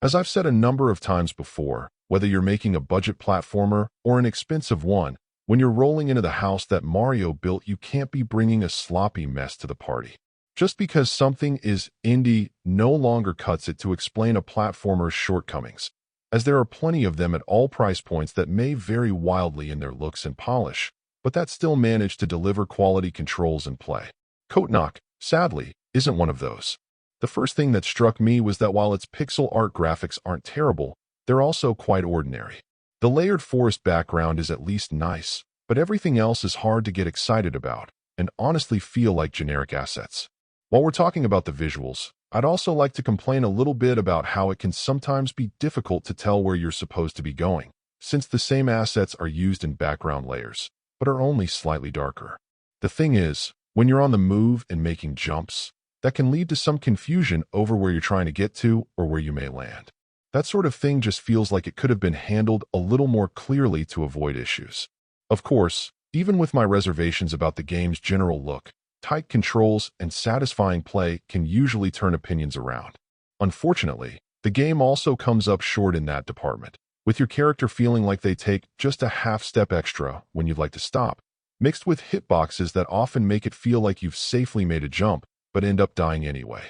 As I've said a number of times before, whether you're making a budget platformer or an expensive one, when you're rolling into the house that Mario built, you can't be bringing a sloppy mess to the party. Just because something is indie no longer cuts it to explain a platformer's shortcomings, as there are plenty of them at all price points that may vary wildly in their looks and polish, but that still manage to deliver quality controls and play. Kotenok, sadly, isn't one of those. The first thing that struck me was that while its pixel art graphics aren't terrible, they're also quite ordinary. The layered forest background is at least nice, but everything else is hard to get excited about, and honestly feel like generic assets. While we're talking about the visuals, I'd also like to complain a little bit about how it can sometimes be difficult to tell where you're supposed to be going, since the same assets are used in background layers, but are only slightly darker. The thing is, when you're on the move and making jumps, that can lead to some confusion over where you're trying to get to or where you may land. That sort of thing just feels like it could have been handled a little more clearly to avoid issues. Of course, even with my reservations about the game's general look, tight controls and satisfying play can usually turn opinions around. Unfortunately, the game also comes up short in that department, with your character feeling like they take just a half step extra when you'd like to stop, mixed with hitboxes that often make it feel like you've safely made a jump, but end up dying anyway.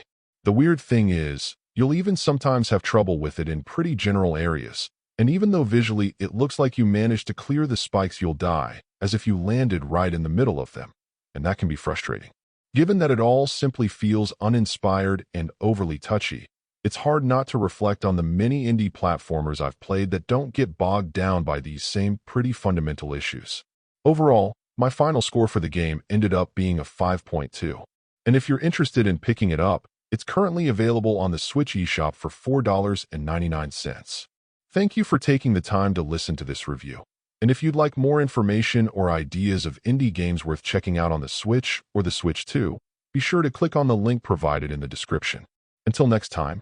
The weird thing is, you'll even sometimes have trouble with it in pretty general areas, and even though visually it looks like you managed to clear the spikes, you'll die, as if you landed right in the middle of them, and that can be frustrating. Given that it all simply feels uninspired and overly touchy, it's hard not to reflect on the many indie platformers I've played that don't get bogged down by these same pretty fundamental issues. Overall, my final score for the game ended up being a 5.2. And if you're interested in picking it up, it's currently available on the Switch eShop for $4.99. Thank you for taking the time to listen to this review. And if you'd like more information or ideas of indie games worth checking out on the Switch or the Switch 2, be sure to click on the link provided in the description. Until next time,